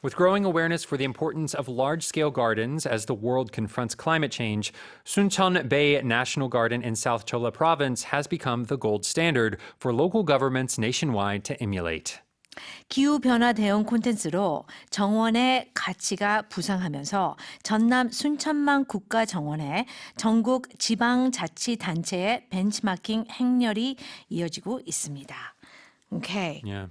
With growing awareness for the importance of large-scale gardens as the world confronts climate change, Suncheon Bay National Garden in South Jeolla Province has become the gold standard for local governments nationwide to emulate. 기후변화 대응 콘텐츠로 정원의 가치가 부상하면서 전남 순천만 국가정원에 전국 지방자치단체의 벤치마킹 행렬이 이어지고 있습니다. Okay. Yeah.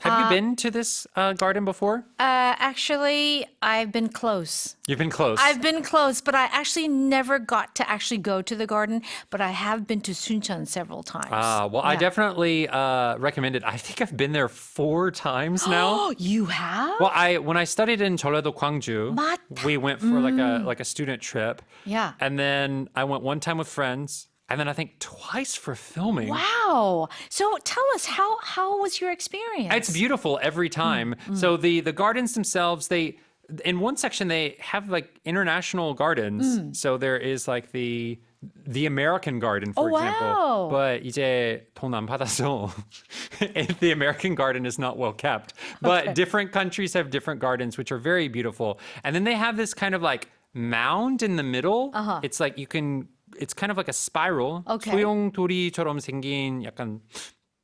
Have you been to this garden before? Actually, I've been close. You've been close. I've been close, but I actually never got to actually go to the garden, but I have been to Suncheon several times. Well, I definitely recommend it. I think I've been there 4 times now. You have? Well, when I studied in Jeollado, Gwangju, 맞다. we went for like a student trip. Yeah. And then I went one time with friends, and then I think twice for filming. Wow. So tell us, how was your experience? It's beautiful every time. So the gardens themselves, in one section they have like international gardens. So there is like the American garden, for example. wow. But 이제 돈 안 받아서 the American garden is not well kept. But different countries have different gardens, which are very beautiful. And then they have this kind of like mound in the middle. It's like it's kind of like a spiral. Okay. 소용돌이처럼 생긴 약간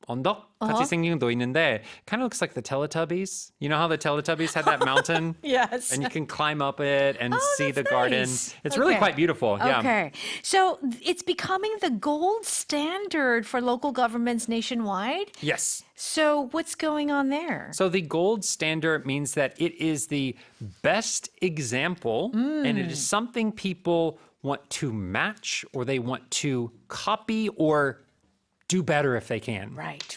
언덕 같이 생긴 것도 있는데 kind of looks like the Teletubbies. You know how the Teletubbies had that mountain? Yes. And you can climb up it and see that's the garden. nice. It's really Okay. quite beautiful. Yeah. Okay. So it's becoming the gold standard for local governments nationwide. Yes. So what's going on there? So the gold standard means that it is the best example and it is something people want to match or they want to copy or do better if they can. Right.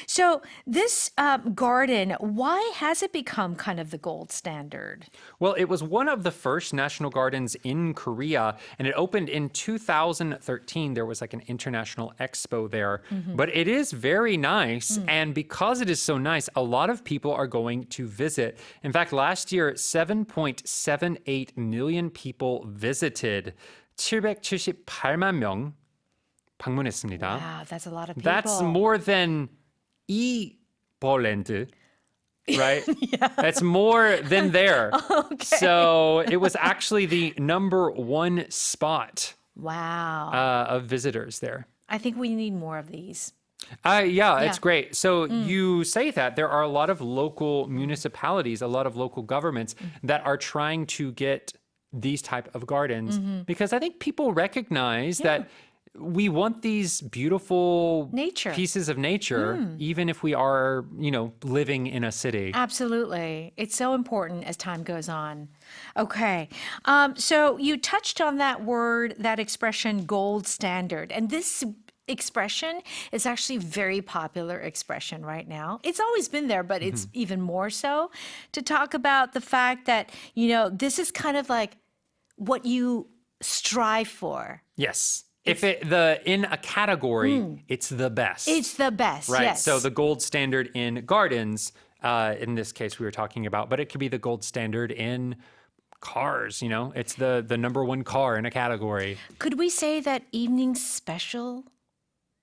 So this garden, why has it become kind of the gold standard? Well, it was one of the first national gardens in Korea, and it opened in 2013. There was like an international expo there. But it is very nice, and because it is so nice, a lot of people are going to visit. In fact, last year, 7.78 million people visited. 778만 명 방문했습니다. Wow, that's a lot of people. That's more than Poland, right? That's more than there. So it was actually the number 1 spot Wow. of visitors there. I think we need more of these. It's great. So you say that there are a lot of local municipalities, a lot of local governments that are trying to get these type of gardens because I think people recognize that we want these beautiful Nature. pieces of nature, even if we are, living in a city. Absolutely. It's so important as time goes on. Okay. So you touched on that word, that expression, gold standard. And this expression is actually a very popular expression right now. It's always been there, but it's even more so to talk about the fact that, this is kind of like what you strive for. Yes. If in a category, it's the best. It's the best, right? yes. So the gold standard in gardens, in this case we were talking about, but it could be the gold standard in cars, It's the number 1 car in a category. Could we say that evening special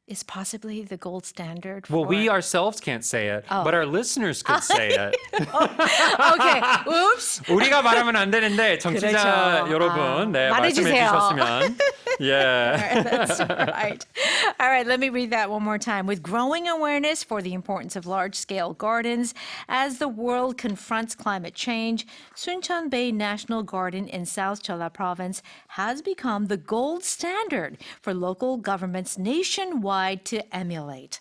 is possibly the gold standard for... Well, we ourselves can't say it, but our listeners could say it. Okay, oops. 우리가 말하면 안 되는데 청취자 그렇죠. 여러분, 말씀해 말해주세요. 주셨으면. Yeah. That's right. All right, let me read that one more time. With growing awareness for the importance of large-scale gardens as the world confronts climate change, Suncheon Bay National Garden in South Jeolla Province has become the gold standard for local governments nationwide to emulate.